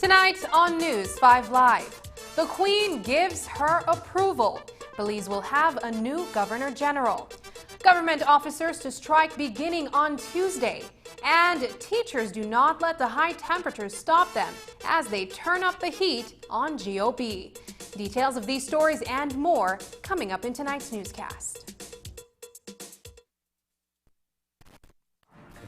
Tonight on News 5 Live, the Queen gives her approval. Belize will have a new Governor General. Government officers to strike beginning on Tuesday. And teachers do not let the high temperatures stop them as they turn up the heat on GOB. Details of these stories and more coming up in tonight's newscast.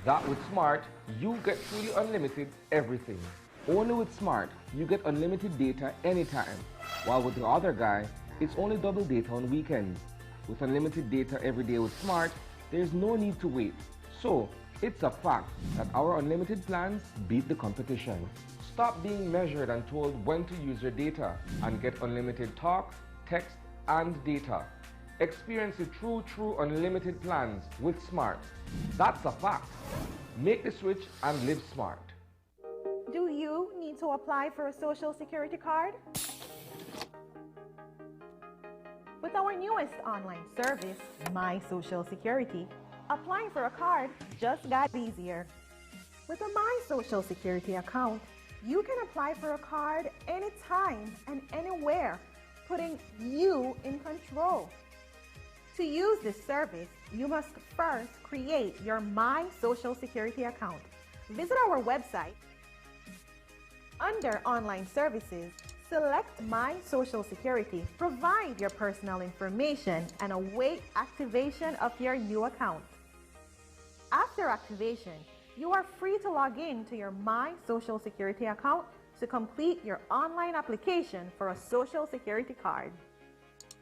That with Smart, you get truly unlimited everything. Only with Smart, you get unlimited data anytime, while with the other guy, it's only double data on weekends. With unlimited data every day with Smart, there's no need to wait. So, it's a fact that our unlimited plans beat the competition. Stop being measured and told when to use your data and get unlimited talk, text, and data. Experience the true unlimited plans with Smart. That's a fact. Make the switch and live smart. Do you need to apply for a Social Security card? With our newest online service, My Social Security, applying for a card just got easier. With a My Social Security account, you can apply for a card anytime and anywhere, putting you in control. To use this service, you must first create your My Social Security account. Visit our website. Under Online Services, select My Social Security, provide your personal information, and await activation of your new account. After activation, you are free to log in to your My Social Security account to complete your online application for a Social Security card.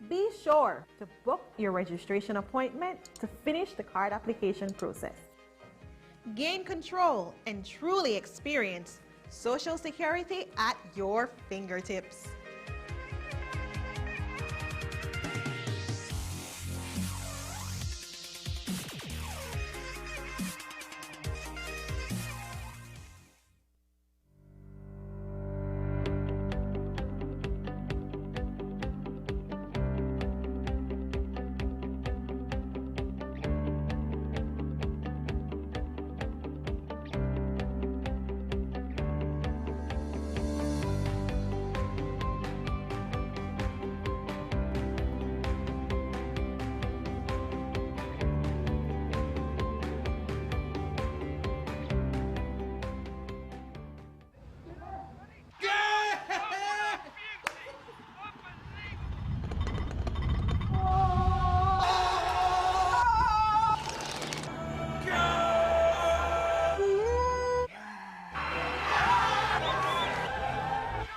Be sure to book your registration appointment to finish the card application process. Gain control and truly experience Social Security at your fingertips.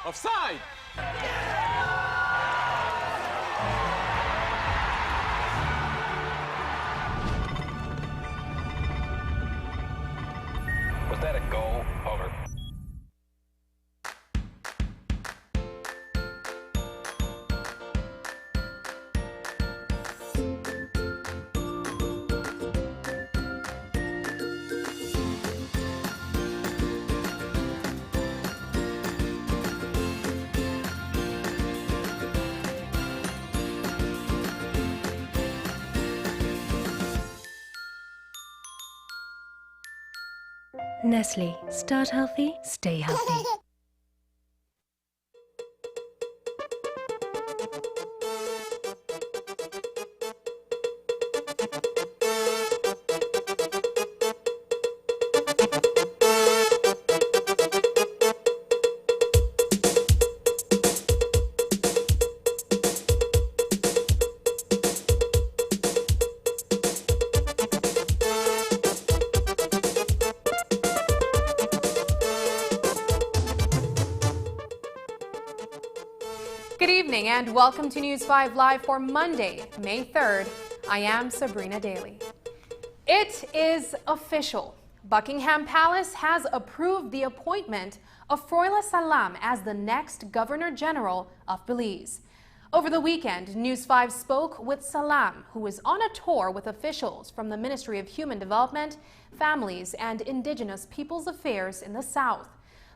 Offside! Was that a goal? Over. Nestle. Start healthy, stay healthy. Good evening and welcome to News 5 Live for Monday, May 3rd. I am Sabrina Daly. It is official. Buckingham Palace has approved the appointment of Froila Salam as the next Governor General of Belize. Over the weekend, News 5 spoke with Salam, who was on a tour with officials from the Ministry of Human Development, Families and Indigenous Peoples Affairs in the South.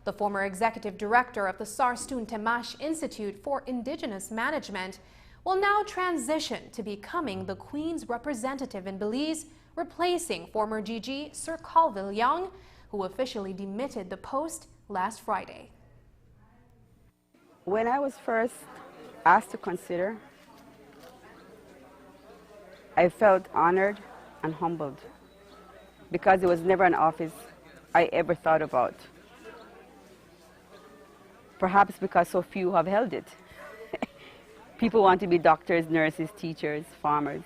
The former executive director of the Sarstoon Temash Institute for Indigenous Management will now transition to becoming the Queen's representative in Belize, replacing former GG Sir Colville Young, who officially demitted the post last Friday. When I was first asked to consider, I felt honored and humbled because it was never an office I ever thought about. Perhaps because so few have held it. People want to be doctors, nurses, teachers, farmers,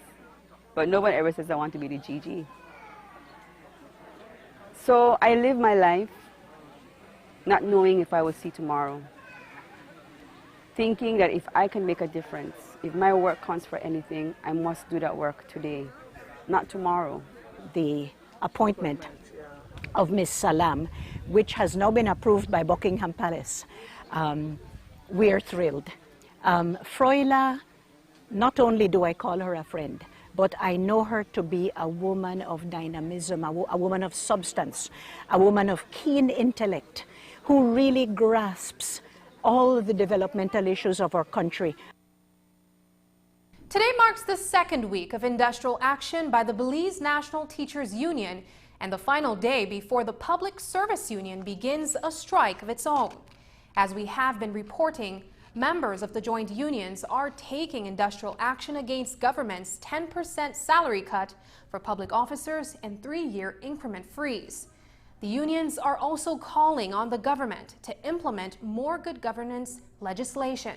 but no one ever says I want to be the GG. So I live my life not knowing if I will see tomorrow, thinking that if I can make a difference, if my work counts for anything, I must do that work today, not tomorrow. The appointment of Ms. Salam, which has now been approved by Buckingham Palace, we are thrilled. Froila, not only do I call her a friend, but I know her to be a woman of dynamism, a woman of substance, a woman of keen intellect, who really grasps all the developmental issues of our country. Today marks the second week of industrial action by the Belize National Teachers Union and the final day before the Public Service Union begins a strike of its own. As we have been reporting, members of the joint unions are taking industrial action against government's 10% salary cut for public officers and 3-year increment freeze. The unions are also calling on the government to implement more good governance legislation.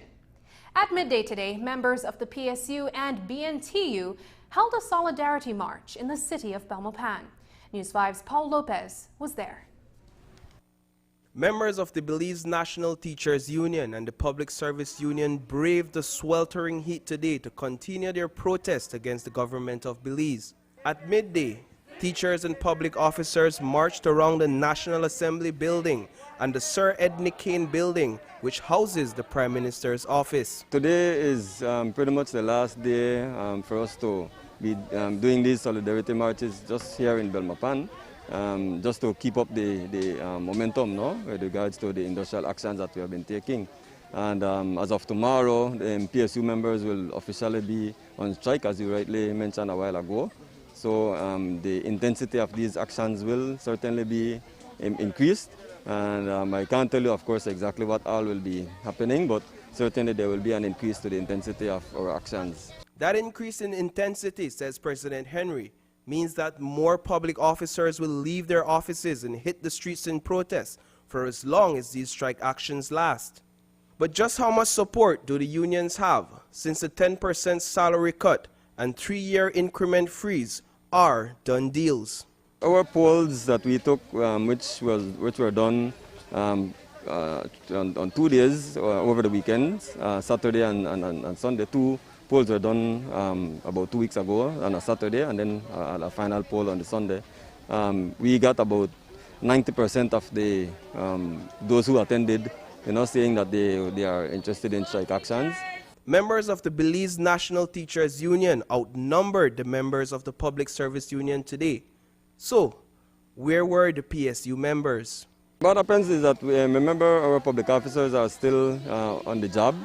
At midday today, members of the PSU and BNTU held a solidarity march in the city of Belmopan. News 5's Paul Lopez was there. Members of the Belize National Teachers Union and the Public Service Union braved the sweltering heat today to continue their protest against the government of Belize. At midday, teachers and public officers marched around the National Assembly building and the Sir Edney Kane building, which houses the Prime Minister's office. Today is pretty much the last day for us to be doing these solidarity marches just here in Belmopan. Just to keep up the momentum, no, with regards to the industrial actions that we have been taking. And as of tomorrow, the PSU members will officially be on strike, as you rightly mentioned a while ago. So the intensity of these actions will certainly be increased. And I can't tell you, of course, exactly what all will be happening, but certainly there will be an increase to the intensity of our actions. That increase in intensity, says President Henry, means that more public officers will leave their offices and hit the streets in protest for as long as these strike actions last. But just how much support do the unions have, since the 10% salary cut and 3-year increment freeze are done deals? Our polls that we took, which were done on 2 days over the weekends, Saturday and Sunday, 2 polls were done about 2 weeks ago on a Saturday, and then a final poll on the Sunday. We got about 90% of the those who attended, saying that they are interested in strike actions. Members of the Belize National Teachers Union outnumbered the members of the Public Service Union today. So, where were the PSU members? What happens is that remember, our public officers are still on the job,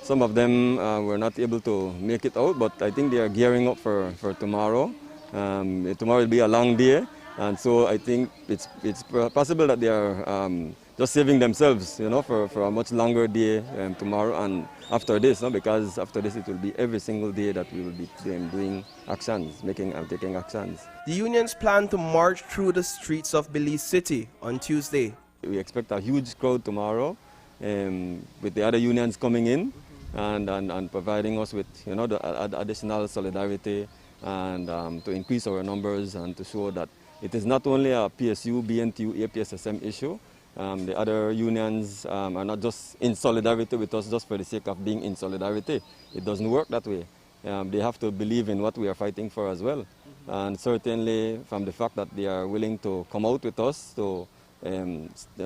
Some of them were not able to make it out, but I think they are gearing up for tomorrow. Tomorrow will be a long day, and so I think it's possible that they are just saving themselves, for a much longer day tomorrow and after this, because after this it will be every single day that we will be doing actions, taking actions. The unions plan to march through the streets of Belize City on Tuesday. We expect a huge crowd tomorrow, with the other unions coming in and providing us with the additional solidarity and to increase our numbers and to show that it is not only a PSU, BNTU, APSSM issue, the other unions are not just in solidarity with us just for the sake of being in solidarity. It doesn't work that way. They have to believe in what we are fighting for as well. And certainly from the fact that they are willing to come out with us to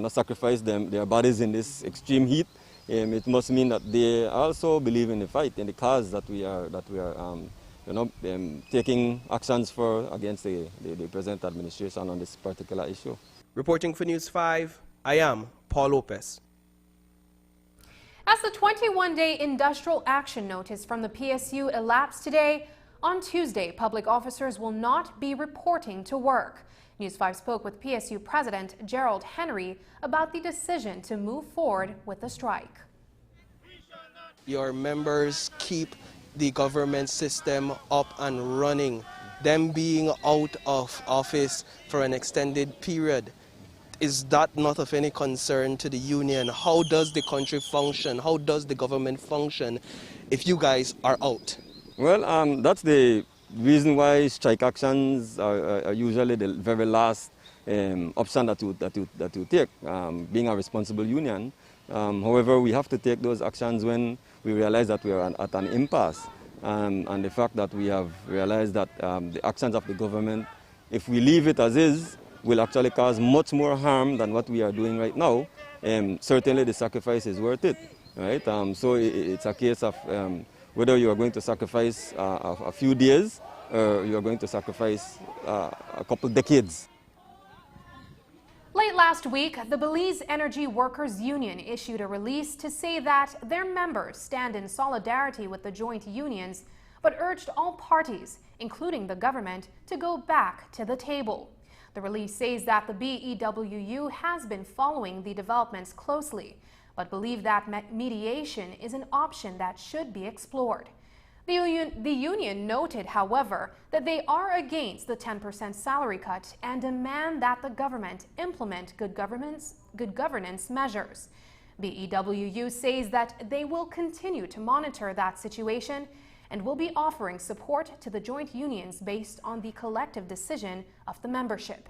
sacrifice their bodies in this extreme heat, it must mean that they also believe in the fight, in the cause that we are taking actions for against the present administration on this particular issue. Reporting for News 5, I am Paul Lopez. As the 21-day industrial action notice from the PSU elapsed today, on Tuesday, public officers will not be reporting to work. News 5 spoke with PSU President Gerald Henry about the decision to move forward with the strike. Your members keep the government system up and running. Them being out of office for an extended period, is that not of any concern to the union? How does the country function? How does the government function if you guys are out? Well, that's the reason why strike actions are usually the very last option that you take, being a responsible union. However, we have to take those actions when we realize that we are at an impasse. And the fact that we have realized that the actions of the government, if we leave it as is, will actually cause much more harm than what we are doing right now. Certainly the sacrifice is worth it, right? So it's a case of whether you are going to sacrifice a few days or you are going to sacrifice a couple decades. Late last week, the Belize Energy Workers Union issued a release to say that their members stand in solidarity with the joint unions, but urged all parties, including the government, to go back to the table. The release says that the BEWU has been following the developments closely, but believe that mediation is an option that should be explored. The union noted, however, that they are against the 10% salary cut and demand that the government implement good governance measures. BEWU says that they will continue to monitor that situation and will be offering support to the joint unions based on the collective decision of the membership.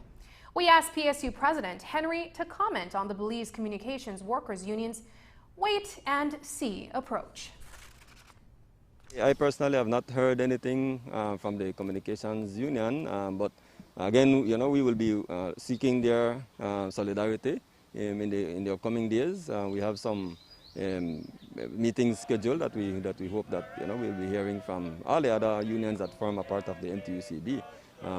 We asked PSU President Henry to comment on the Belize Communications Workers Union's wait-and-see approach. I personally have not heard anything from the Communications Union, but again, we will be seeking their solidarity in the upcoming days. We have some meetings scheduled that we hope that we'll be hearing from all the other unions that form a part of the NTUCB.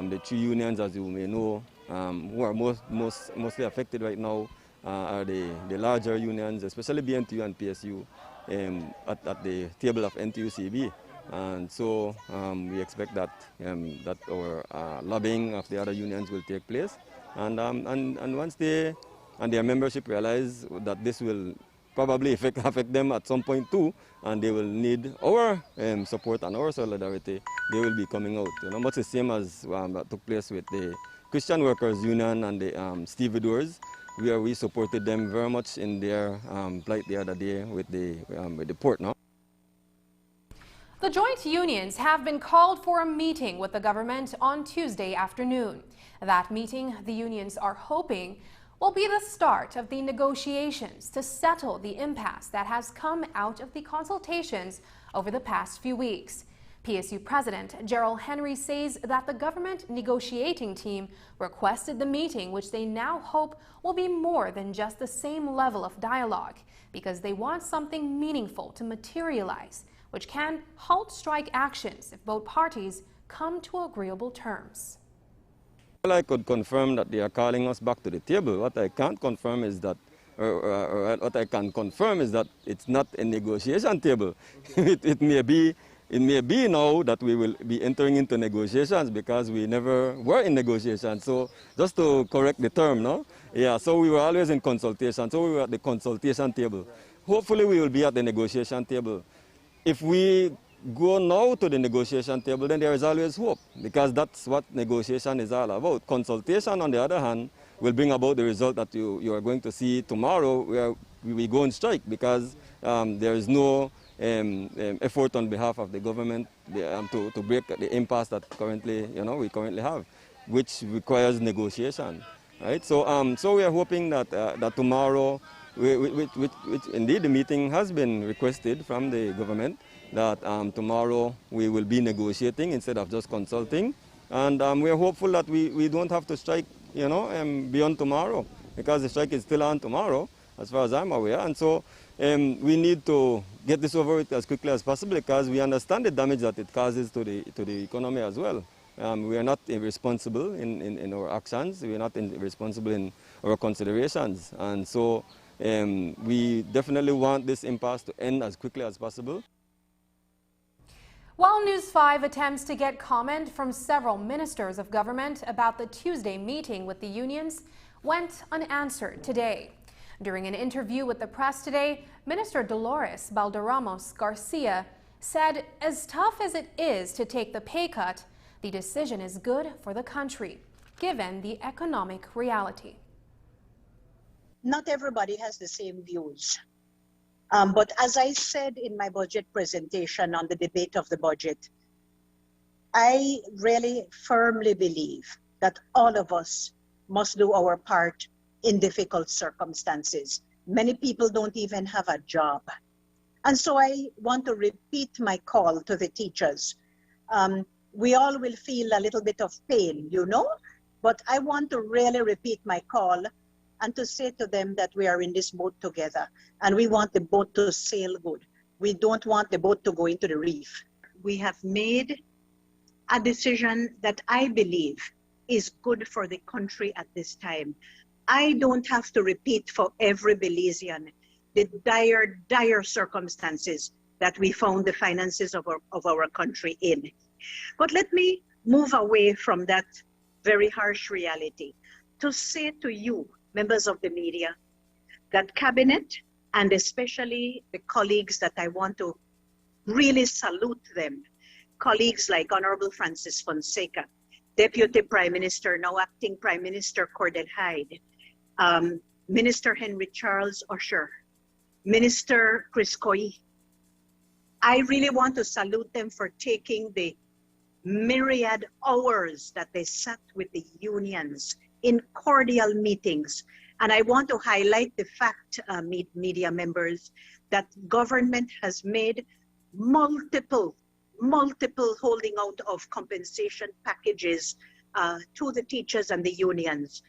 The three unions, as you may know, who are mostly affected right now are the larger unions, especially BNTU and PSU, at the table of NTUCB. And so we expect that our lobbying of the other unions will take place. And once they and their membership realize that this will probably affect them at some point too, and they will need our support and our solidarity, they will be coming out. Much the same as that took place with the Christian Workers Union and the stevedores, where we supported them very much in their plight the other day with the port. No? The joint unions have been called for a meeting with the government on Tuesday afternoon. That meeting, the unions are hoping, will be the start of the negotiations to settle the impasse that has come out of the consultations over the past few weeks. PSU President Gerald Henry says that the government negotiating team requested the meeting, which they now hope will be more than just the same level of dialogue, because they want something meaningful to materialize, which can halt strike actions if both parties come to agreeable terms. Well, I could confirm that they are calling us back to the table. What I can't confirm is that, or what I can confirm is that it's not a negotiation table. It may be now that we will be entering into negotiations, because we never were in negotiations. So just to correct the term, no? Yeah, so we were always in consultation. So we were at the consultation table. Hopefully we will be at the negotiation table. If we go now to the negotiation table, then there is always hope, because that's what negotiation is all about. Consultation, on the other hand, will bring about the result that you are going to see tomorrow, where we go on strike, because there is no effort on behalf of the government to break the impasse that we currently have, which requires negotiation. right? So we are hoping that that tomorrow, which indeed the meeting has been requested from the government, that tomorrow we will be negotiating instead of just consulting, and we are hopeful that we don't have to strike, beyond tomorrow, because the strike is still on tomorrow, as far as I'm aware, and so we need to get this over with as quickly as possible, because we understand the damage that it causes to the economy as well. We are not irresponsible in our actions. We are not irresponsible in our considerations. And so we definitely want this impasse to end as quickly as possible. While News 5 attempts to get comment from several ministers of government about the Tuesday meeting with the unions, went unanswered today. During an interview with the press today, Minister Dolores Balderramos Garcia said, as tough as it is to take the pay cut, the decision is good for the country, given the economic reality. Not everybody has the same views. But as I said in my budget presentation on the debate of the budget, I really firmly believe that all of us must do our part in difficult circumstances. Many people don't even have a job. And so I want to repeat my call to the teachers. We all will feel a little bit of pain, but I want to really repeat my call and to say to them that we are in this boat together and we want the boat to sail good. We don't want the boat to go into the reef. We have made a decision that I believe is good for the country at this time. I don't have to repeat for every Belizean the dire circumstances that we found the finances of our country in. But let me move away from that very harsh reality to say to you, members of the media, that cabinet, and especially the colleagues that I want to really salute them, colleagues like Honorable Francis Fonseca, Deputy Prime Minister, now Acting Prime Minister Cordell Hyde, Minister Henry Charles Usher, Minister Chris Coy. I really want to salute them for taking the myriad hours that they sat with the unions in cordial meetings. And I want to highlight the fact, media members, that government has made multiple holding out of compensation packages to the teachers and the unions.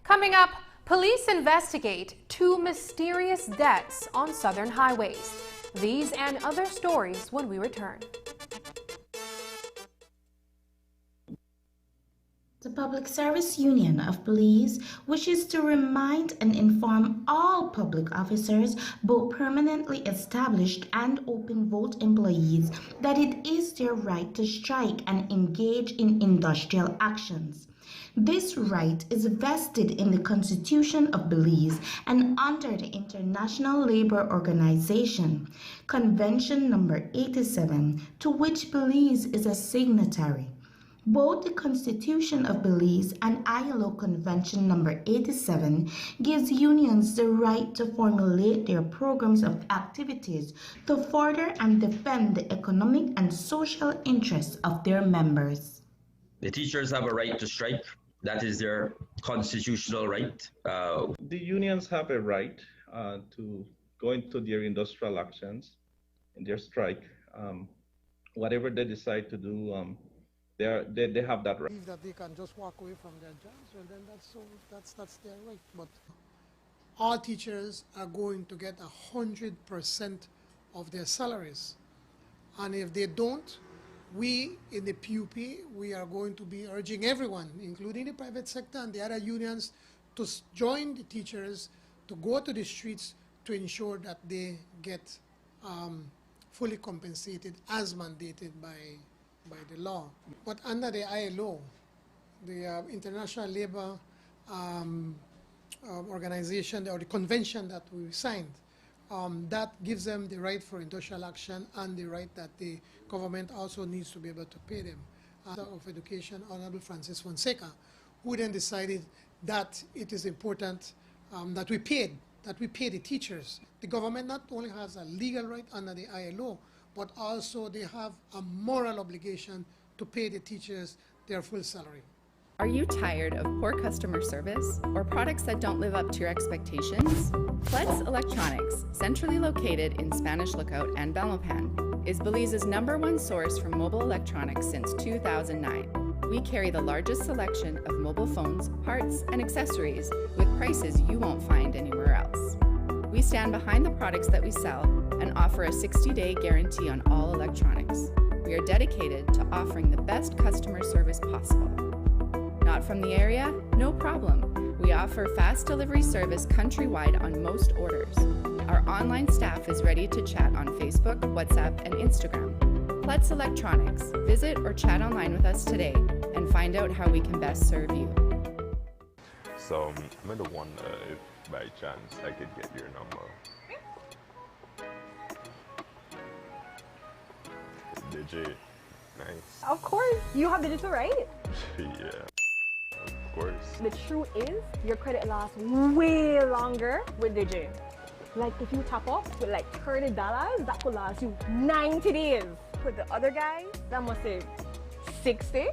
Coming up, police investigate 2 mysterious deaths on southern highways. These and other stories when we return. The Public Service Union of Police wishes to remind and inform all public officers, both permanently established and open vote employees, that it is their right to strike and engage in industrial actions. This right is vested in the Constitution of Belize and under the International Labour Organization, Convention number 87, to which Belize is a signatory. Both the Constitution of Belize and ILO Convention number 87 gives unions the right to formulate their programs of activities to further and defend the economic and social interests of their members. The teachers have a right to strike. That is their constitutional right. The unions have a right to go into their industrial actions in their strike. Whatever they decide to do, they have that right. If that they can just walk away from their jobs, well then that's their right. But all teachers are going to get 100% of their salaries, and if they don't, we in the PUP, we are going to be urging everyone, including the private sector and the other unions, to join the teachers to go to the streets to ensure that they get fully compensated as mandated by the law. But under the ILO, the International Labour Organization, or the convention that we signed, that gives them the right for industrial action and the right that the government also needs to be able to pay them. Of Education, Honorable Francis Fonseca, who then decided that it is important that we pay the teachers. The government not only has a legal right under the ILO, but also they have a moral obligation to pay the teachers their full salary. Are you tired of poor customer service or products that don't live up to your expectations? Pletz Electronics, centrally located in Spanish Lookout and Belmopan, is Belize's #1 source for mobile electronics since 2009. We carry the largest selection of mobile phones, parts, and accessories with prices you won't find anywhere else. We stand behind the products that we sell and offer a 60-day guarantee on all electronics. We are dedicated to offering the best customer service possible. Not from the area? No problem. We offer fast delivery service countrywide on most orders. Our online staff is ready to chat on Facebook, WhatsApp, and Instagram. Pletz Electronics. Visit or chat online with us today and find out how we can best serve you. So, I'm gonna wonder if by chance I could get your number. Digit. Nice. Of course. You have digital, right? Yeah. Of course. The truth is, your credit lasts way longer with Digi. Like if you top up with like $30, that could last you 90 days. With the other guys, that must say 60.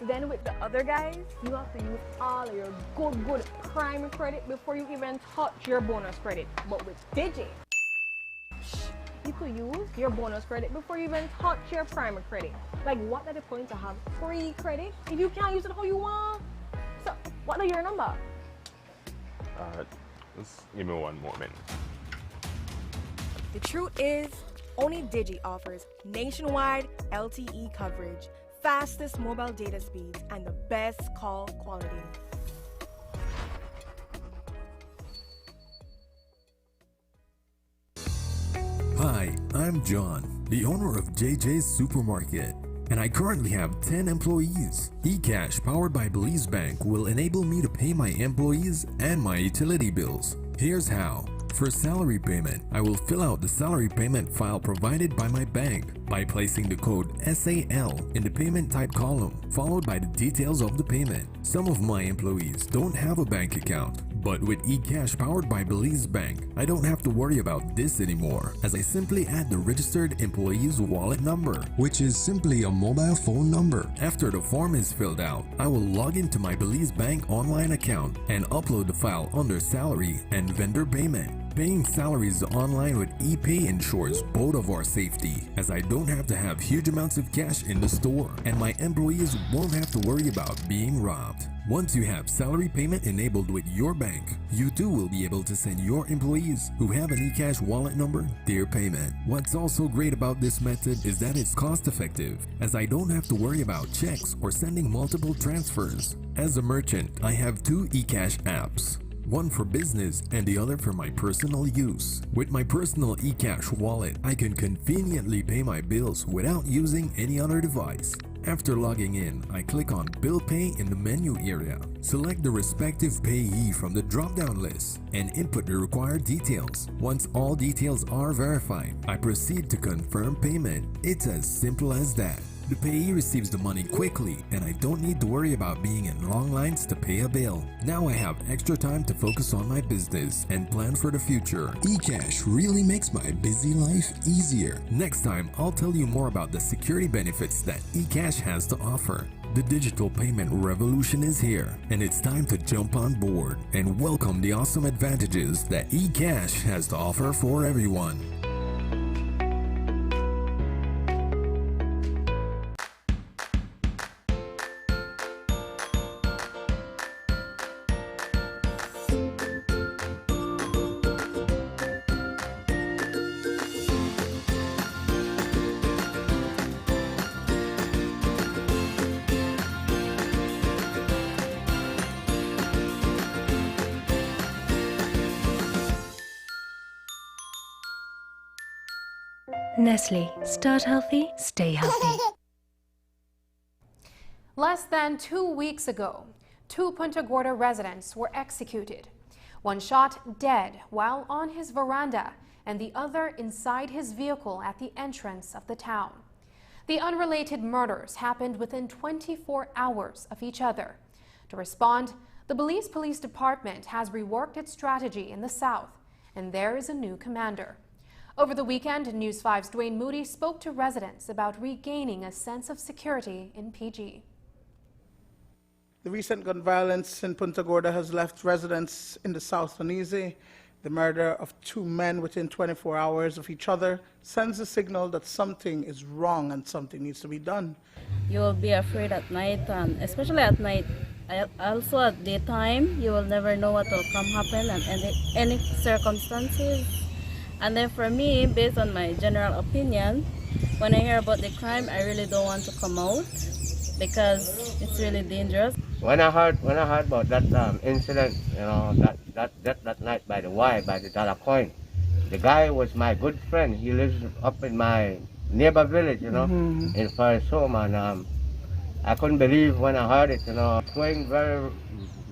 Then with the other guys, you have to use all of your good prime credit before you even touch your bonus credit. But with Digi, you could use your bonus credit before you even touch your prime credit. Like, what are the point to have free credit if you can't use it how you want? So, what are your number? Just give me one moment. The truth is, only Digi offers nationwide LTE coverage, fastest mobile data speeds, and the best call quality. Hi, I'm John, the owner of JJ's Supermarket, and I currently have 10 employees. eCash powered by Belize Bank will enable me to pay my employees and my utility bills. Here's how. For salary payment, I will fill out the salary payment file provided by my bank by placing the code SAL in the payment type column, followed by the details of the payment. Some of my employees don't have a bank account, but with eCash powered by Belize Bank, I don't have to worry about this anymore, as I simply add the registered employee's wallet number, which is simply a mobile phone number. After the form is filled out, I will log into my Belize Bank online account and upload the file under salary and vendor payment. Paying salaries online with ePay ensures both of our safety, as I don't have to have huge amounts of cash in the store, and my employees won't have to worry about being robbed. Once you have salary payment enabled with your bank, you too will be able to send your employees who have an eCash wallet number their payment. What's also great about this method is that it's cost effective, as I don't have to worry about checks or sending multiple transfers. As a merchant, I have 2 eCash apps. One for business and the other for my personal use. With my personal eCash wallet, I can conveniently pay my bills without using any other device. After logging in, I click on Bill Pay in the menu area. Select the respective payee from the drop-down list and input the required details. Once all details are verified, I proceed to confirm payment. It's as simple as that. The payee receives the money quickly, and I don't need to worry about being in long lines to pay a bill. Now I have extra time to focus on my business and plan for the future. eCash really makes my busy life easier. Next time, I'll tell you more about the security benefits that eCash has to offer. The digital payment revolution is here, and it's time to jump on board and welcome the awesome advantages that eCash has to offer for everyone. Nestle. Start healthy, stay healthy. Less than 2 weeks ago, 2 Punta Gorda residents were executed. One shot dead while on his veranda and the other inside his vehicle at the entrance of the town. The unrelated murders happened within 24 hours of each other. To respond, the Belize Police Department has reworked its strategy in the south, and there is a new commander. Over the weekend, News 5's Dwayne Moody spoke to residents about regaining a sense of security in PG. The recent gun violence in Punta Gorda has left residents in the south uneasy. The murder of 2 men within 24 hours of each other sends a signal that something is wrong and something needs to be done. You will be afraid at night, and especially at night. Also at daytime, you will never know what will come happen and any circumstances. And then for me, based on my general opinion, when I hear about the crime, I really don't want to come out because it's really dangerous. When I heard about that incident, you know, that night by the Y, by the dollar coin, the guy was my good friend. He lives up in my neighbor village, you know, in Forest Home, and I couldn't believe when I heard it, you know. It's going very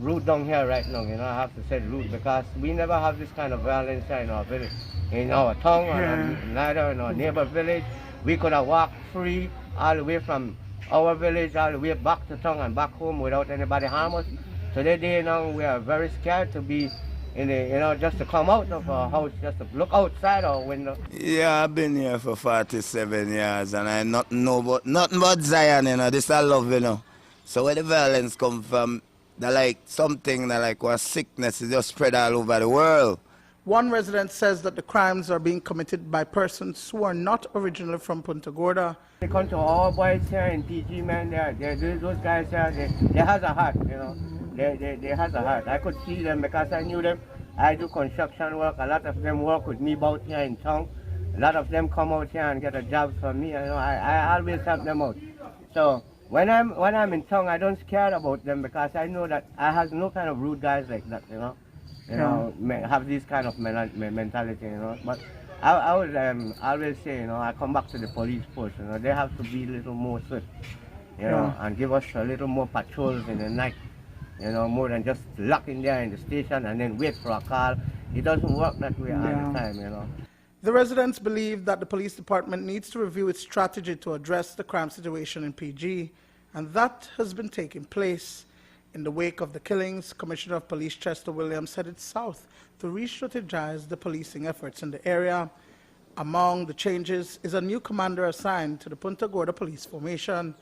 rude down here right now, you know. I have to say rude because we never have this kind of violence here in our village, in our town, and neither in our neighbor village. We could have walked free all the way from our village all the way back to town and back home without anybody harm us. Today, you know, we are very scared to be in the, you know, just to come out of our house, just to look outside our window. Yeah, I've been here for 47 years and I nothing but Zion, you know, this I love, you know. So where the violence come from, they're like something that like was sickness is just spread all over the world. One resident says that the crimes are being committed by persons who are not originally from Punta Gorda. They come to all boys here in PG, man, those guys here, they has a heart, you know. They has a heart. I could see them because I knew them. I do construction work. A lot of them work with me out here in town. A lot of them come out here and get a job from me. You know, I always help them out. So when I'm in town, I don't scare about them because I know that I have no kind of rude guys like that, you know. You know, have this kind of mentality, you know. But I would always say, you know, I come back to the police force, you know, they have to be a little more swift, you know, and give us a little more patrols in the night, you know, more than just lock in there in the station and then wait for a call. It doesn't work that way all the time, you know. The residents believe that the police department needs to review its strategy to address the crime situation in PG, and that has been taking place. In the wake of the killings, Commissioner of Police Chester Williams headed south to re-strategize the policing efforts in the area. Among the changes is a new commander assigned to the Punta Gorda Police Formation.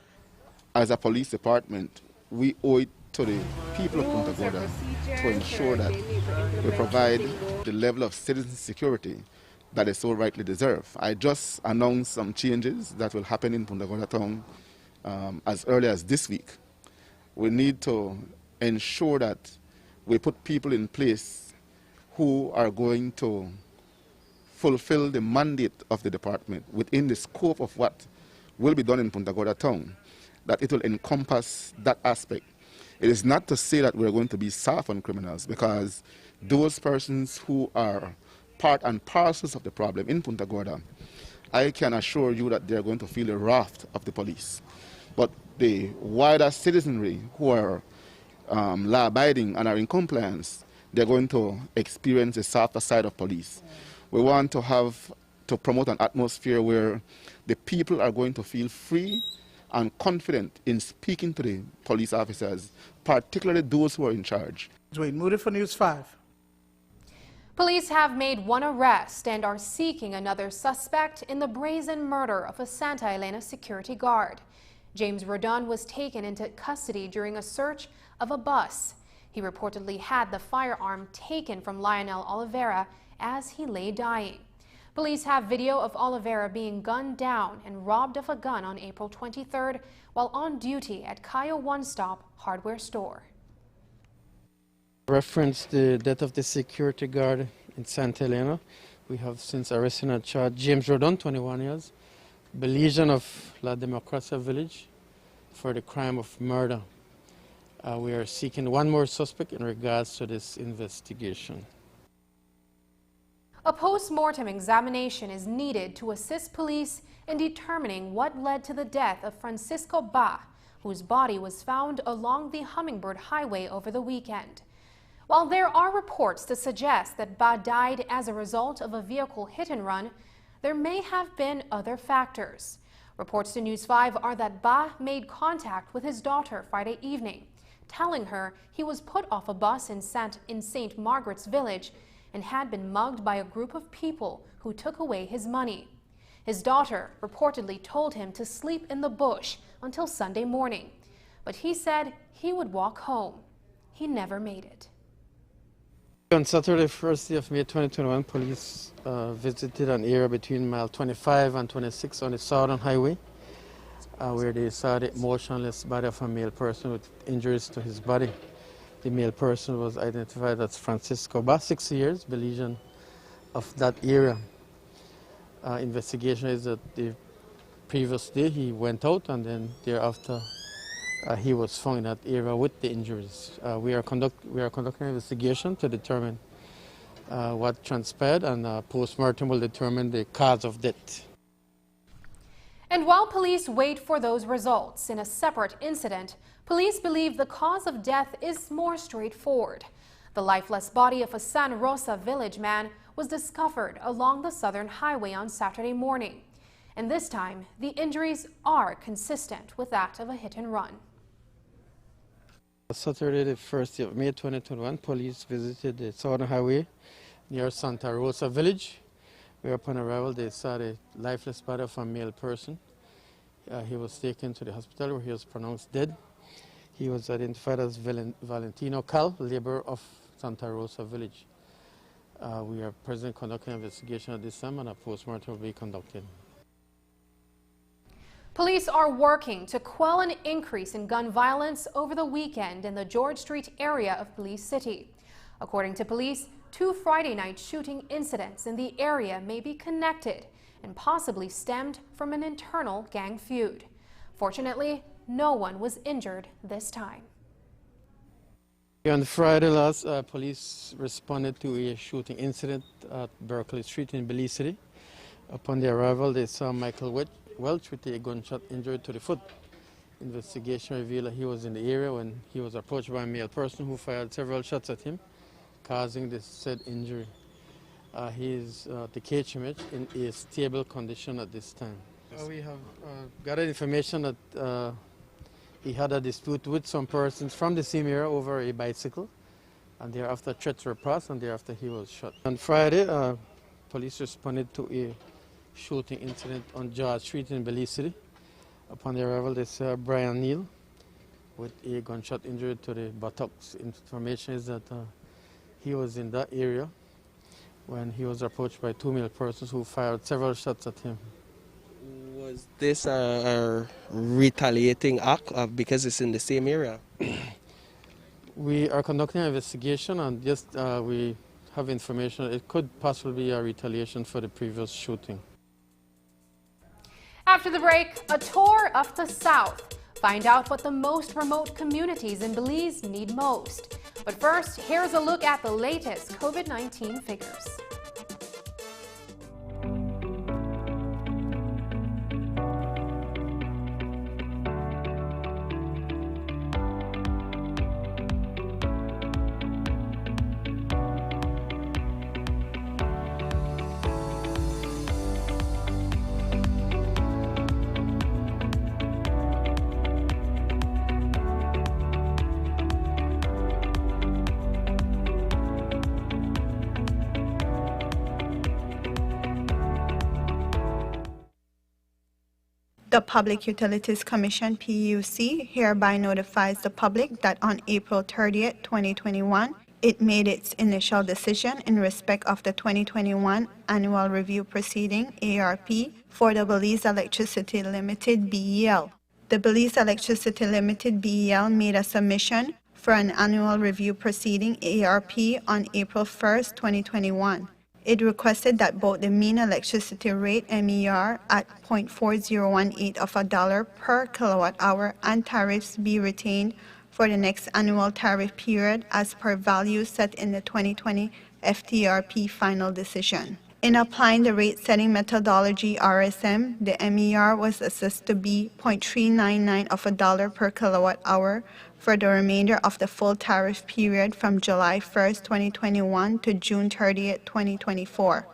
As a police department, we owe it to the people of Punta Gorda to ensure that we provide the level of citizen security that they so rightly deserve. I just announced some changes that will happen in Punta Gorda town as early as this week. We need to ensure that we put people in place who are going to fulfill the mandate of the department within the scope of what will be done in Punta Gorda town, that it will encompass that aspect. It is not to say that we're going to be soft on criminals, because those persons who are part and parcels of the problem in Punta Gorda, I can assure you that they're going to feel the wrath of the police. But the wider citizenry who are law-abiding and are in compliance, they're going to experience the softer side of police. We want to promote an atmosphere where the people are going to feel free and confident in speaking to the police officers, particularly those who are in charge. Dwayne Moody for News 5. Police have made one arrest and are seeking another suspect in the brazen murder of a Santa Elena security guard. James Rodon was taken into custody during a search of a bus. He reportedly had the firearm taken from Lionel Oliveira as he lay dying. Police have video of Oliveira being gunned down and robbed of a gun on April 23rd while on duty at Cayo One Stop hardware store. Reference the death of the security guard in Santa Elena. We have since arrested and charged James Rodon, 21 years, Belizean of La Democracia village, for the crime of murder. We are seeking one more suspect in regards to this investigation. A post-mortem examination is needed to assist police in determining what led to the death of Francisco Ba, whose body was found along the Hummingbird Highway over the weekend. While there are reports to suggest that Ba died as a result of a vehicle hit and run, there may have been other factors. Reports to News 5 are that Ba made contact with his daughter Friday evening, telling her he was put off a bus in St. Margaret's Village and had been mugged by a group of people who took away his money. His daughter reportedly told him to sleep in the bush until Sunday morning. but he said he would walk home. He never made it. On Saturday, 1st day of May 2021, police visited an area between mile 25 and 26 on the Southern Highway, where they saw the motionless body of a male person with injuries to his body. The male person was identified as Francisco, about 6 years, Belizean of that area. Investigation is that the previous day he went out, and then thereafter he was found in that area with the injuries. We are conducting an investigation to determine what transpired, and post-mortem will determine the cause of death. And while police wait for those results in a separate incident, police believe the cause of death is more straightforward. The lifeless body of a San Rosa village man was discovered along the Southern Highway on Saturday morning. And this time, the injuries are consistent with that of a hit and run. Saturday, the 1st day of May 2021, police visited the Southern Highway near Santa Rosa village, where upon arrival they saw the lifeless body of a male person. He was taken to the hospital where he was pronounced dead. He was identified as Valentino Cal, laborer of Santa Rosa village. We are presently conducting an investigation at this time, and a postmortem will be conducted. Police are working to quell an increase in gun violence over the weekend in the George Street area of Police City. According to police, 2 Friday night shooting incidents in the area may be connected and possibly stemmed from an internal gang feud. Fortunately, no one was injured this time. On Friday last, police responded to a shooting incident at Berkeley Street in Belize City. Upon their arrival, they saw Michael Welch with a gunshot injury to the foot. Investigation revealed that he was in the area when he was approached by a male person who fired several shots at him, causing the said injury. He is the KHMH in a stable condition at this time. We have gathered information that he had a dispute with some persons from the same area over a bicycle, and thereafter threats were passed, and thereafter he was shot. On Friday, police responded to a shooting incident on George Street in Belize City. Upon their arrival, they saw Brian Neal with a gunshot injury to the buttocks. Information is that he was in that area when he was approached by 2 male persons who fired several shots at him. Was this a retaliating act because it's in the same area? We are conducting an investigation, and just we have information it could possibly be a retaliation for the previous shooting. After the break, a tour of the South. Find out what the most remote communities in Belize need most. But first, here's a look at the latest COVID-19 figures. The Public Utilities Commission, PUC, hereby notifies the public that on April 30th, 2021, it made its initial decision in respect of the 2021 Annual Review Proceeding, ARP, for the Belize Electricity Limited, BEL. The Belize Electricity Limited, BEL, made a submission for an Annual Review Proceeding, ARP, on April 1st, 2021. It requested that both the mean electricity rate, MER, at 0.4018 of a dollar per kilowatt hour and tariffs be retained for the next annual tariff period as per values set in the 2020 FTRP final decision. In applying the rate-setting methodology RSM, the MER was assessed to be 0.399 of a dollar per kilowatt hour for the remainder of the full tariff period from July 1st, 2021 to June 30th, 2024,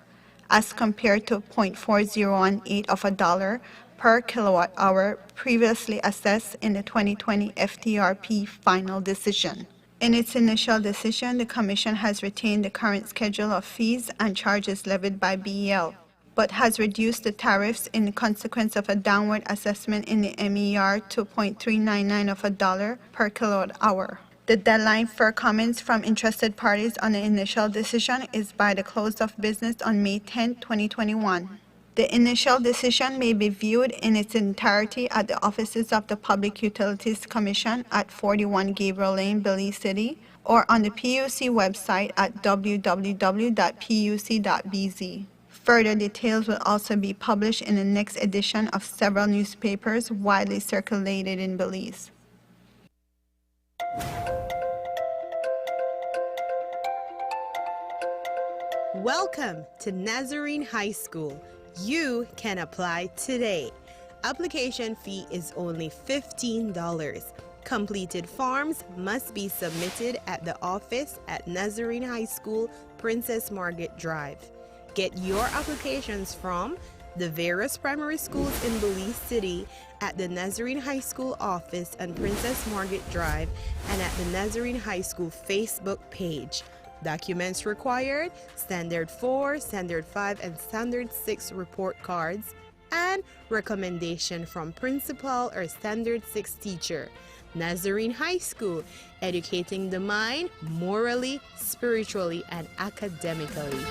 as compared to 0.4018 of a dollar per kilowatt hour previously assessed in the 2020 FTRP final decision. In its initial decision, the Commission has retained the current schedule of fees and charges levied by BEL. but has reduced the tariffs in consequence of a downward assessment in the MER to $0.399 per kilowatt hour. The deadline for comments from interested parties on the initial decision is by the close of business on May 10, 2021. The initial decision may be viewed in its entirety at the offices of the Public Utilities Commission at 41 Gabriel Lane, Belize City, or on the PUC website at www.puc.bz. Further details will also be published in the next edition of several newspapers widely circulated in Belize. Welcome to Nazarene High School. You can apply today. Application fee is only $15. Completed forms must be submitted at the office at Nazarene High School, Princess Margaret Drive. Get your applications from the various primary schools in Belize City at the Nazarene High School office on Princess Margaret Drive and at the Nazarene High School Facebook page. Documents required: Standard 4, Standard 5, and Standard 6 report cards, and recommendation from principal or Standard 6 teacher. Nazarene High School, educating the mind morally, spiritually, and academically.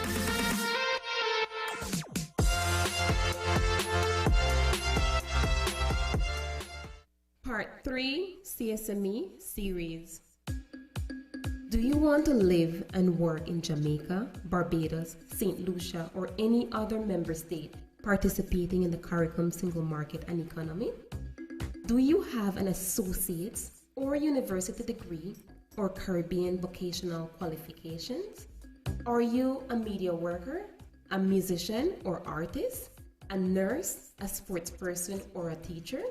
Part 3 CSME Series. Do you want to live and work in Jamaica, Barbados, St. Lucia, or any other member state participating in the CARICOM single market and economy? Do you have an associate's or university degree or Caribbean vocational qualifications? Are you a media worker, a musician or artist, a nurse, a sports person, or a teacher?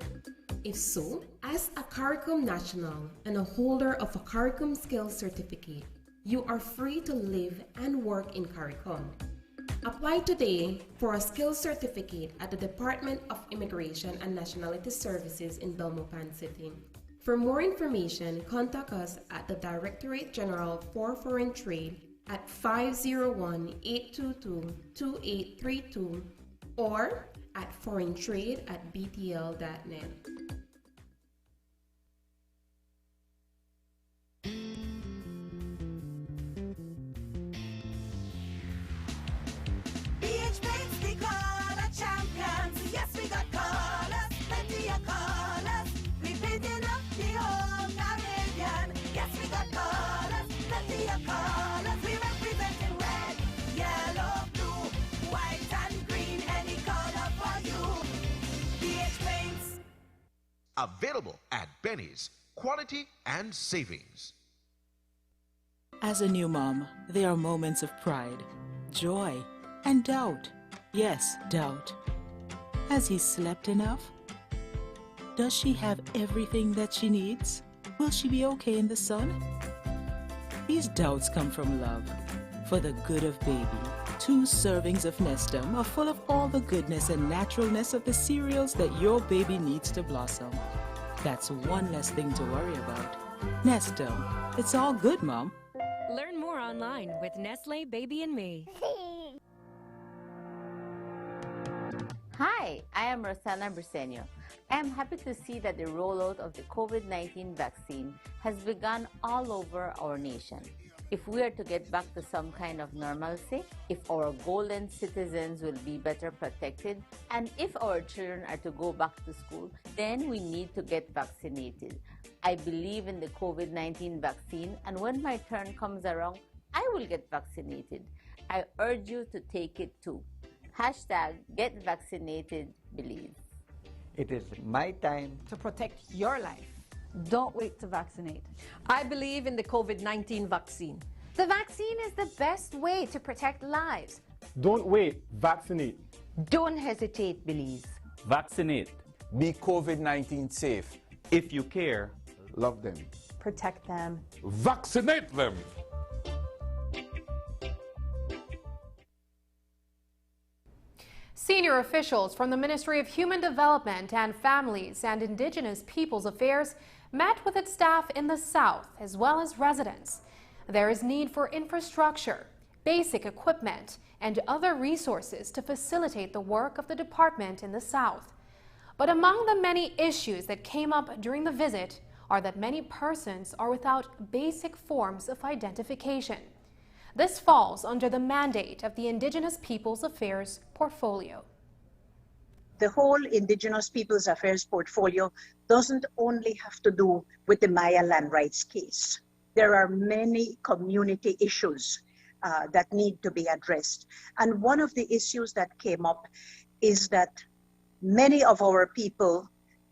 If so, as a CARICOM national and a holder of a CARICOM skills certificate, you are free to live and work in CARICOM. Apply today for a skills certificate at the Department of Immigration and Nationality Services in Belmopan City. For more information, contact us at the Directorate General for Foreign Trade at 501-822-2832 or at foreigntrade@btl.net. Available at Benny's. Quality and savings. As a new mom, there are moments of pride, joy, and doubt. Yes, doubt. Has he slept enough? Does she have everything that she needs? Will she be okay in the sun? These doubts come from love. For the good of baby, 2 servings of Nestum are full of all the goodness and naturalness of the cereals that your baby needs to blossom. That's one less thing to worry about. Nestum, it's all good, Mom. Learn more online with Nestle Baby and Me. Hi, I am Rosana Briseño. I am happy to see that the rollout of the COVID-19 vaccine has begun all over our nation. If we are to get back to some kind of normalcy, if our golden citizens will be better protected, and if our children are to go back to school, then we need to get vaccinated. I believe in the COVID-19 vaccine, and when my turn comes around, I will get vaccinated. I urge you to take it too. #GetVaccinated-Believe. It is my time to protect your life. Don't wait to vaccinate. I believe in the COVID-19 vaccine. The vaccine is the best way to protect lives. Don't wait, vaccinate. Don't hesitate, Belize. Vaccinate. Be COVID-19 safe. If you care, love them. Protect them. Vaccinate them. Senior officials from the Ministry of Human Development and Families and Indigenous Peoples Affairs met with its staff in the South as well as residents. There is need for infrastructure, basic equipment, and other resources to facilitate the work of the department in the South. But among the many issues that came up during the visit are that many persons are without basic forms of identification. This falls under the mandate of the Indigenous Peoples Affairs portfolio. The whole Indigenous Peoples Affairs portfolio doesn't only have to do with the Maya land rights case. There are many community issues that need to be addressed. And one of the issues that came up is that many of our people,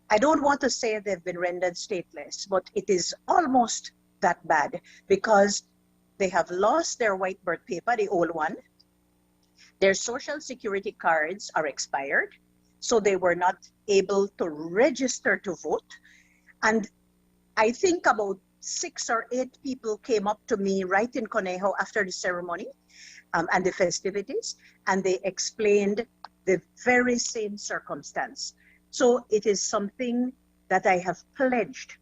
I don't want to say they've been rendered stateless, but it is almost that bad because they have lost their white birth paper, the old one. Their social security cards are expired, so they were not able to register to vote. And I think about 6 or 8 people came up to me right in Conejo after the ceremony and the festivities, and they explained the very same circumstance. So it is something that I have pledged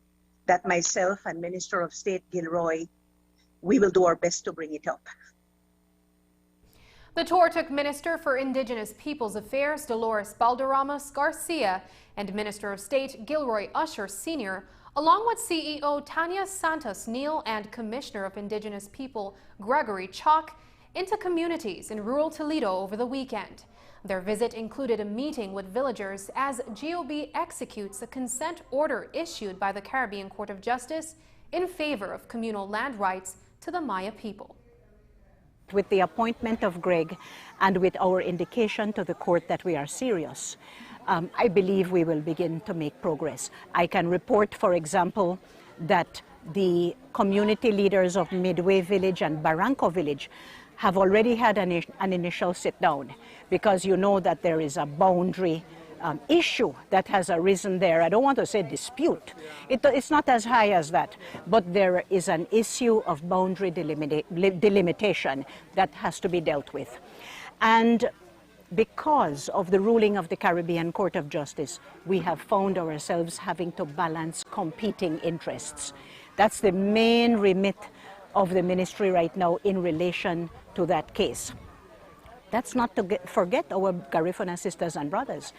that myself and Minister of State Gilroy, we will do our best to bring it up. The tour took Minister for Indigenous Peoples Affairs Dolores Balderramas Garcia and Minister of State Gilroy Usher Sr., along with CEO Tanya Santos Neal and Commissioner of Indigenous People Gregory Chalk, into communities in rural Toledo over the weekend. Their visit included a meeting with villagers as GOB executes a consent order issued by the Caribbean Court of Justice in favor of communal land rights to the Maya people. With the appointment of Greg and with our indication to the court that we are serious, I believe we will begin to make progress. I can report, for example, that the community leaders of Midway Village and Barranco Village have already had an initial sit down because you know that there is a boundary issue that has arisen there. I don't want to say dispute. It's not as high as that, but there is an issue of boundary delimitation that has to be dealt with. And because of the ruling of the Caribbean Court of Justice, we have found ourselves having to balance competing interests. That's the main remit of the ministry right now in relation to that case. That's not to forget our Garifuna sisters and brothers.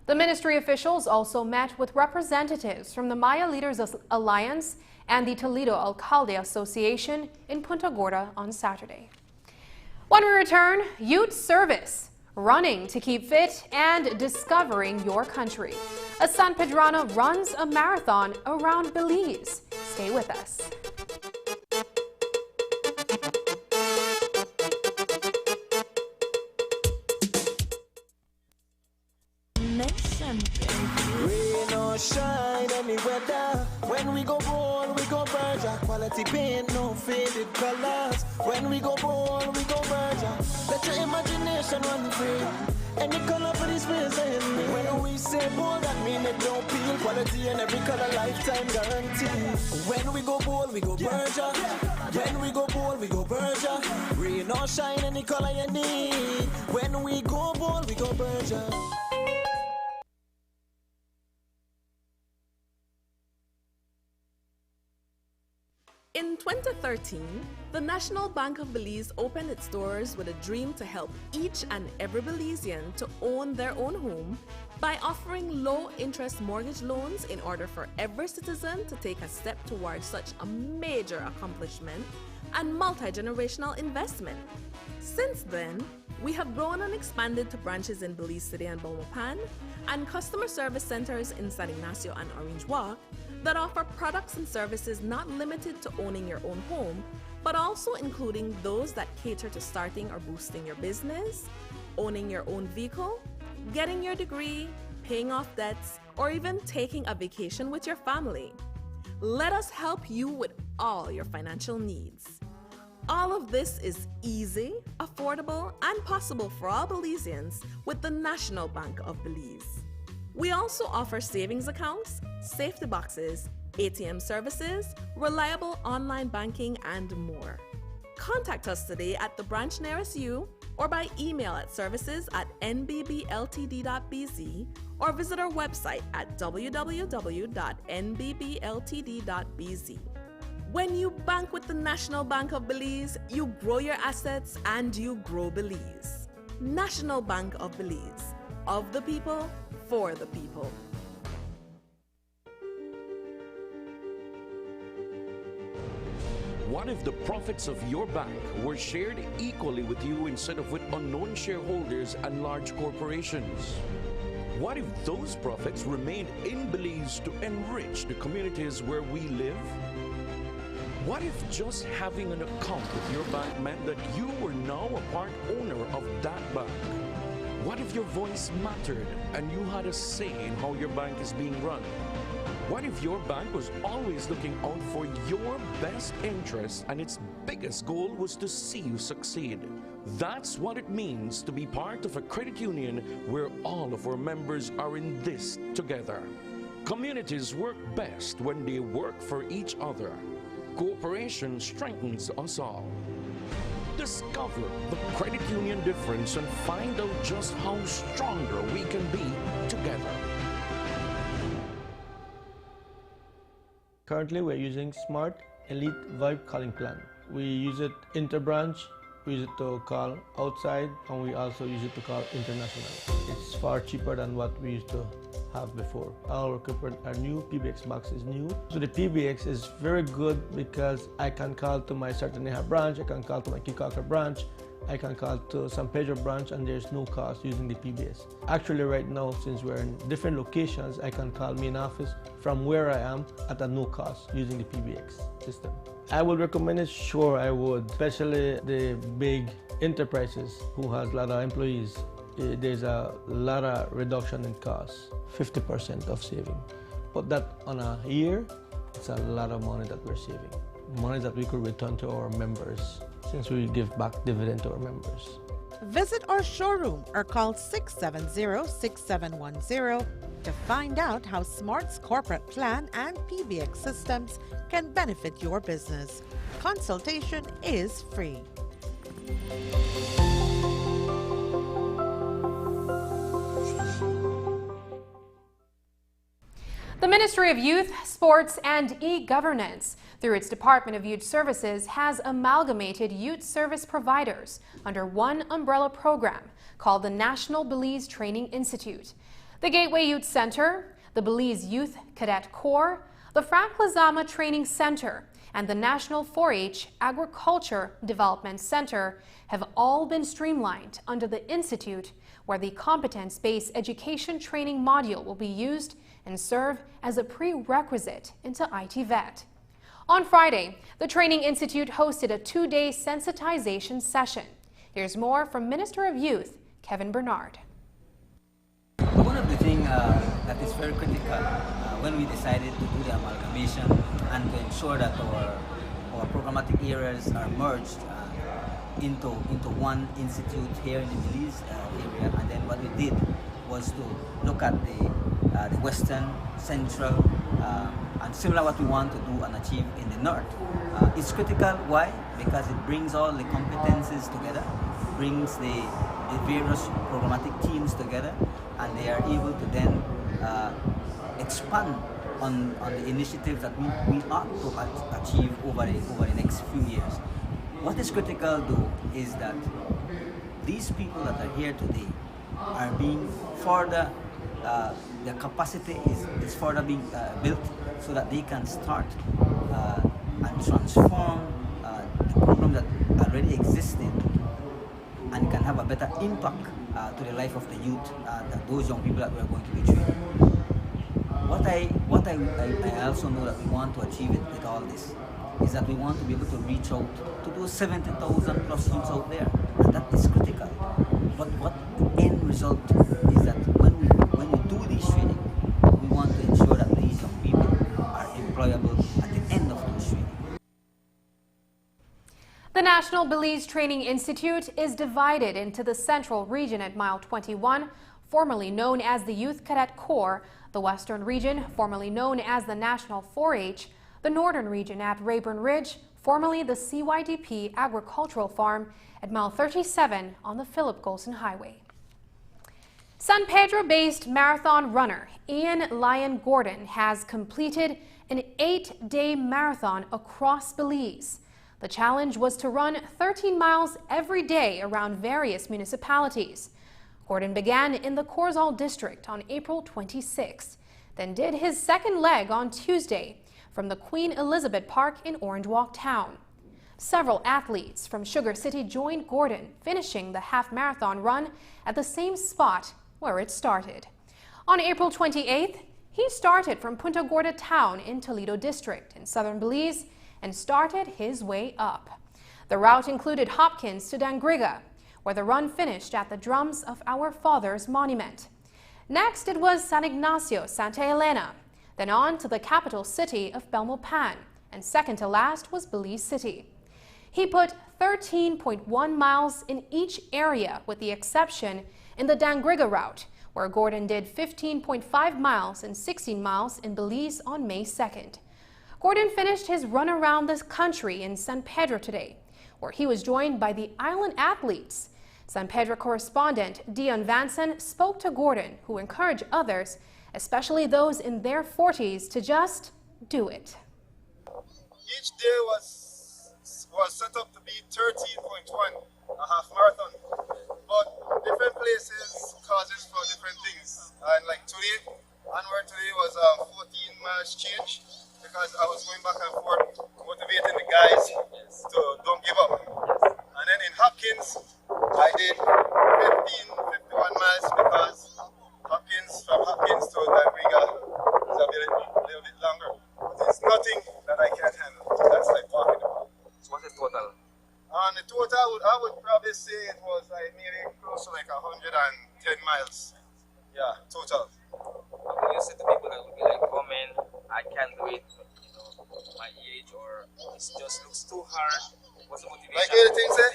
The ministry officials also met with representatives from the Maya Leaders Alliance and the Toledo Alcalde Association in Punta Gorda on Saturday. When we return, youth service, running to keep fit and discovering your country. A San Pedrana runs a marathon around Belize. Stay with us. Rain or shine, any weather. When we go ball, we go Berger. Quality paint, no faded colors. When we go ball, we go Berger. Let your imagination run free. Any color for this place, when we say ball, that mean it don't peel. Quality in every color, lifetime guarantee. When we go ball, we go Berger. When we go ball, we go Berger. Rain or shine, any color you need. When we go ball, we go Berger. In 2013, the National Bank of Belize opened its doors with a dream to help each and every Belizean to own their own home by offering low-interest mortgage loans in order for every citizen to take a step towards such a major accomplishment and multi-generational investment. Since then, we have grown and expanded to branches in Belize City and Belmopan and customer service centers in San Ignacio and Orange Walk that offer products and services not limited to owning your own home, but also including those that cater to starting or boosting your business, owning your own vehicle, getting your degree, paying off debts, or even taking a vacation with your family. Let us help you with all your financial needs. All of this is easy, affordable, and possible for all Belizeans with the National Bank of Belize. We also offer savings accounts, safety boxes, ATM services, reliable online banking, and more. Contact us today at the branch nearest you or by email at services@nbbltd.bz or visit our website at www.nbbltd.bz. When you bank with the National Bank of Belize, you grow your assets and you grow Belize. National Bank of Belize. Of the people, for the people. What if the profits of your bank were shared equally with you instead of with unknown shareholders and large corporations? What if those profits remained in Belize to enrich the communities where we live? What if just having an account with your bank meant that you were now a part owner of that bank? What if your voice mattered and you had a say in how your bank is being run? What if your bank was always looking out for your best interests and its biggest goal was to see you succeed? That's what it means to be part of a credit union where all of our members are in this together. Communities work best when they work for each other. Cooperation strengthens us all. Discover the credit union difference and find out just how stronger we can be together. Currently, we're using Smart Elite Vibe calling plan. We use it interbranch, we use it to call outside, and we also use it to call international. It's far cheaper than what we used to have before. Our equipment are new, PBX box is new. So the PBX is very good because I can call to my Sartaneja branch, I can call to my Kikaka branch, I can call to San Pedro branch, and there's no cost using the PBS. Actually right now, since we're in different locations, I can call main office from where I am at a no cost using the PBX system. I would recommend it, sure I would, especially the big enterprises who has a lot of employees. There's a lot of reduction in costs, 50% of saving. But that on a year, it's a lot of money that we're saving. Money that we could return to our members since we give back dividend to our members. Visit our showroom or call 670-6710 to find out how Smart's corporate plan and PBX systems can benefit your business. Consultation is free. The Ministry of Youth, Sports and E-Governance, through its Department of Youth Services, has amalgamated youth service providers under one umbrella program called the National Belize Training Institute. The Gateway Youth Center, the Belize Youth Cadet Corps, the Frank Lazama Training Center, and the National 4-H Agriculture Development Center have all been streamlined under the Institute, where the competence-based education training module will be used and serve as a prerequisite into IT Vet. On Friday, the Training Institute hosted a 2-day sensitization session. Here's more from Minister of Youth, Kevin Bernard. One of the things that is very critical when we decided to do the amalgamation and to ensure that our programmatic areas are merged into one institute here in the Belize area, and then what we did was to look at the western, central, and similar what we want to do and achieve in the north. It's critical. Why? Because it brings all the competencies together, brings the various programmatic teams together, and they are able to then expand on the initiatives that we ought to achieve over the next few years. What is critical though is that these people that are here today are being further, their capacity is further being built so that they can start and transform the program that already existed and can have a better impact to the life of the youth, those young people that we are going to be training. What I also know that we want to achieve with all this is that we want to be able to reach out to those 70,000 plus youths out there, and that is critical. But what the end result is that when we do this training, we want to ensure that these young people are employable at the end of those training. The National Belize Training Institute is divided into the Central Region at Mile 21, formerly known as the Youth Cadet Corps, the Western Region, formerly known as the National 4-H, the Northern Region at Rayburn Ridge, formerly the CYDP Agricultural Farm, at Mile 37 on the Philip Golson Highway. San Pedro-based marathon runner Ian Lyon Gordon has completed an 8-day marathon across Belize. The challenge was to run 13 miles every day around various municipalities. Gordon began in the Corzal district on April 26, then did his second leg on Tuesday from the Queen Elizabeth Park in Orange Walk town. Several athletes from Sugar City joined Gordon, finishing the half marathon run at the same spot where it started. On April 28th, he started from Punta Gorda town in Toledo district in southern Belize and started his way up. The route included Hopkins to Dangriga, where the run finished at the Drums of Our Fathers Monument. Next, it was San Ignacio, Santa Elena, then on to the capital city of Belmopan, and second to last was Belize City. He put 13.1 miles in each area, with the exception in the Dangriga route, where Gordon did 15.5 miles and 16 miles in Belize on May 2nd. Gordon finished his run around the country in San Pedro today, where he was joined by the island athletes. San Pedro correspondent Dion Vanson spoke to Gordon, who encouraged others, especially those in their 40s, to just do it. Each day was set up to be 13.1, a half marathon. But different places causes for different things. And like today, onward today was 14 miles change, because I was going back and forth motivating the guys to don't give up. And then in Hopkins, I did 51 miles, because from Hopkins to Dangriga is a little bit longer. But it's nothing that I can't handle. That's like walking the park. So what's the total? On the total, I would probably say it was like maybe close to like 110 miles. Yeah, total. How can you say to people that would be like, oh man, I can't do it, my age, or it just looks too hard? What's the motivation? Like everything say,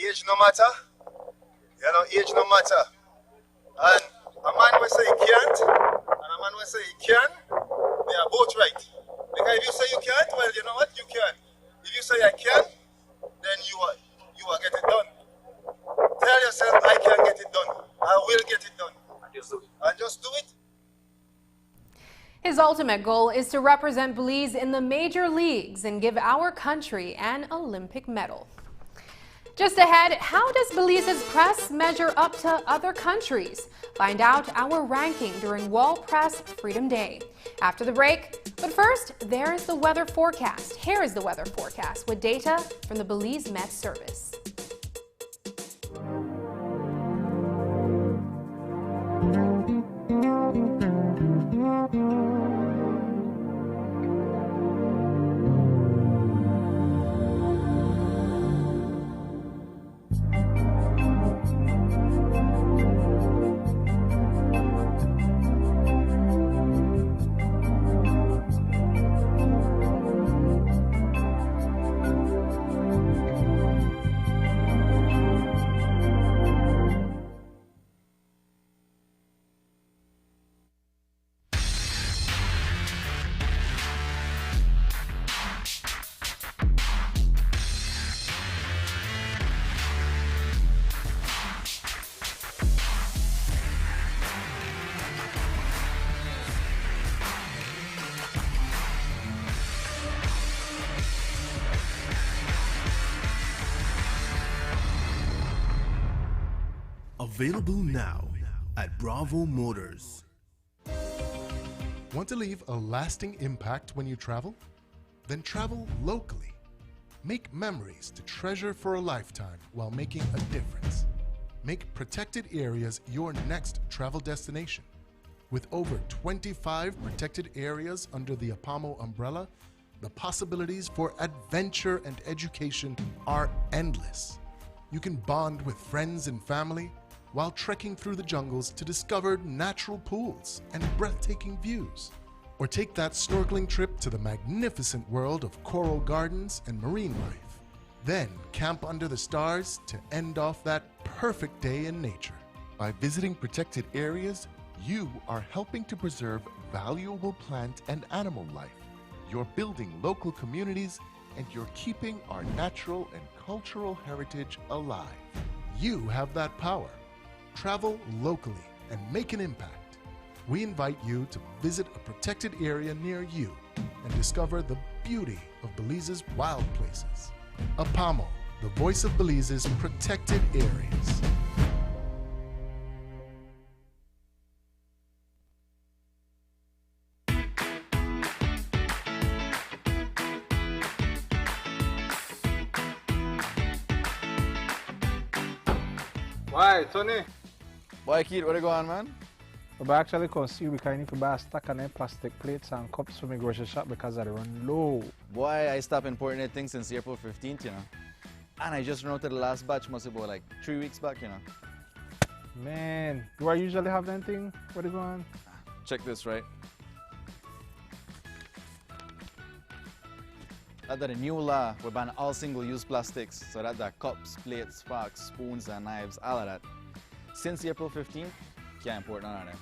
age no matter. You know, age no matter. And a man will say he can't, and a man will say he can. They are both right. Because if you say you can't, well, you know what? You can. If you say I can, then you will get it done. Tell yourself, I can get it done. I will get it done. And just do it. His ultimate goal is to represent Belize in the major leagues and give our country an Olympic medal. Just ahead, how does Belize's press measure up to other countries? Find out our ranking during World Press Freedom Day after the break. But first, there is the weather forecast. Here is the weather forecast with data from the Belize Met Service. Available now at Bravo Motors. Want to leave a lasting impact when you travel? Then travel locally. Make memories to treasure for a lifetime while making a difference. Make protected areas your next travel destination. With over 25 protected areas under the APAMO umbrella, the possibilities for adventure and education are endless. You can bond with friends and family while trekking through the jungles to discover natural pools and breathtaking views. Or take that snorkeling trip to the magnificent world of coral gardens and marine life. Then camp under the stars to end off that perfect day in nature. By visiting protected areas, you are helping to preserve valuable plant and animal life. You're building local communities, and you're keeping our natural and cultural heritage alive. You have that power. Travel locally and make an impact. We invite you to visit a protected area near you and discover the beauty of Belize's wild places. APAMO, the voice of Belize's protected areas. Why, Tony? Boy, kid, what you going, man? We actually come see we can need to buy a stack of them plastic plates and cups for my grocery shop because I run low. Boy, I stopped importing that thing since April 15th, you know. And I just ran out to the last batch, must be about like 3 weeks back, you know. Man, do I usually have that thing? What you going? Check this, right? That's a new law we ban all single-use plastics, so that the cups, plates, forks, spoons, and knives, all of that. Since April 15th, can't import none of them.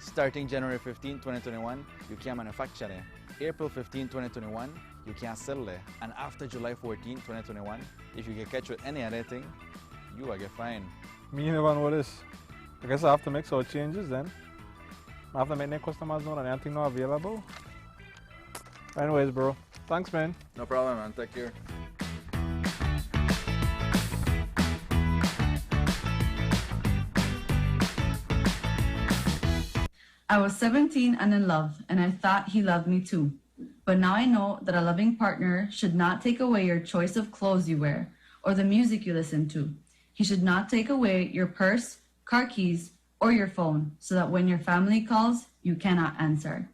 Starting January 15, 2021, you can't manufacture them. April 15, 2021, you can't sell them. And after July 14, 2021, if you get catch with any other thing, you will get fined. Me never know this. I guess I have to make some changes then. I have to make the customers know that anything not available. Anyways, bro. Thanks, man. No problem, man. Take care. I was 17 and in love, and I thought he loved me too. But now I know that a loving partner should not take away your choice of clothes you wear or the music you listen to. He should not take away your purse, car keys, or your phone so that when your family calls, you cannot answer.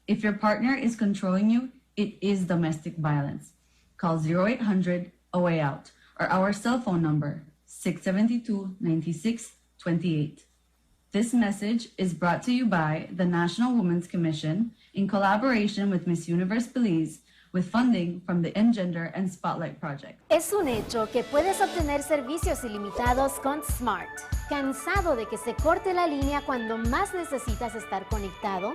If your partner is controlling you, it is domestic violence. Call 0800 A Way Out or our cell phone number 672-9628. This message is brought to you by the National Women's Commission in collaboration with Miss Universe Belize with funding from the Engender and Spotlight Project. Es un hecho que puedes obtener servicios ilimitados con Smart. ¿Cansado de que se corte la línea cuando más necesitas estar conectado?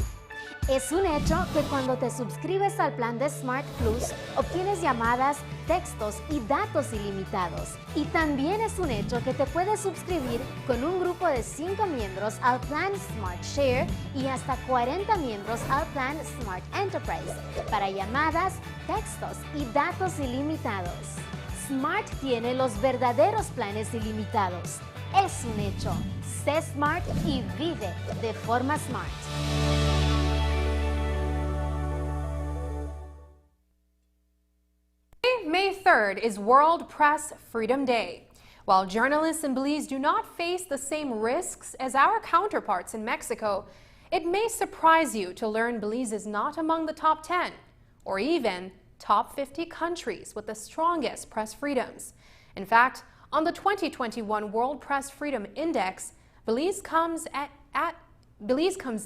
Es un hecho que cuando te suscribes al plan de Smart Plus, obtienes llamadas, textos y datos ilimitados. Y también es un hecho que te puedes suscribir con un grupo de 5 miembros al plan Smart Share y hasta 40 miembros al plan Smart Enterprise para llamadas, textos y datos ilimitados. Smart tiene los verdaderos planes ilimitados. Es un hecho. Sé Smart y vive de forma Smart. May 3rd is World Press Freedom Day. While journalists in Belize do not face the same risks as our counterparts in Mexico, it may surprise you to learn Belize is not among the top 10 or even top 50 countries with the strongest press freedoms. In fact, on the 2021 World Press Freedom Index, Belize comes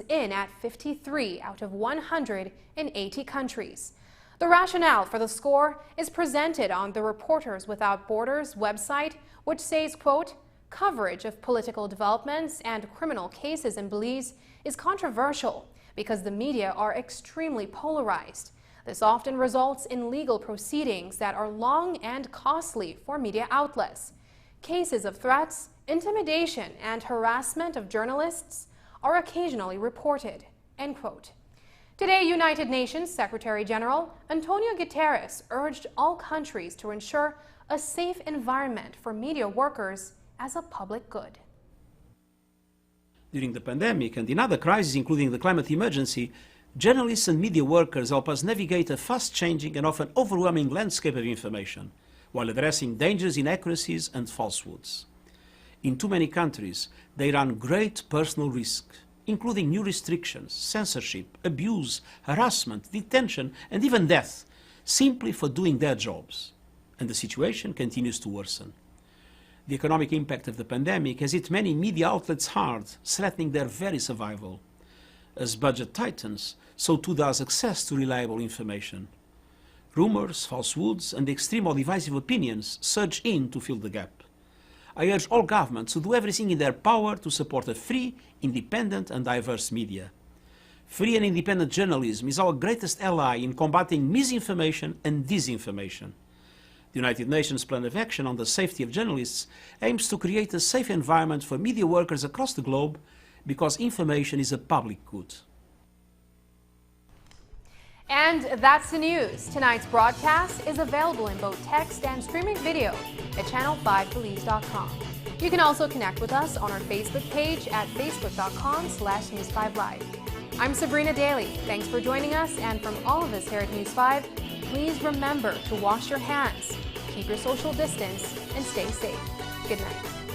in at 53 out of 180 countries. The rationale for the score is presented on the Reporters Without Borders website, which says, quote, coverage of political developments and criminal cases in Belize is controversial because the media are extremely polarized. This often results in legal proceedings that are long and costly for media outlets. Cases of threats, intimidation, and harassment of journalists are occasionally reported, end quote. Today, United Nations Secretary General Antonio Guterres urged all countries to ensure a safe environment for media workers as a public good. During the pandemic and in other crises, including the climate emergency, journalists and media workers help us navigate a fast-changing and often overwhelming landscape of information, while addressing dangerous inaccuracies and falsehoods. In too many countries, they run great personal risk, including new restrictions, censorship, abuse, harassment, detention, and even death, simply for doing their jobs. And the situation continues to worsen. The economic impact of the pandemic has hit many media outlets hard, threatening their very survival. As budget tightens, so too does access to reliable information. Rumors, falsehoods, and extreme or divisive opinions surge in to fill the gap. I urge all governments to do everything in their power to support a free, independent and diverse media. Free and independent journalism is our greatest ally in combating misinformation and disinformation. The United Nations Plan of Action on the Safety of Journalists aims to create a safe environment for media workers across the globe, because information is a public good. And that's the news. Tonight's broadcast is available in both text and streaming video at channel5belize.com. You can also connect with us on our Facebook page at facebook.com/News5Live. I'm Sabrina Daly. Thanks for joining us, and from all of us here at News 5, please remember to wash your hands, keep your social distance, and stay safe. Good night.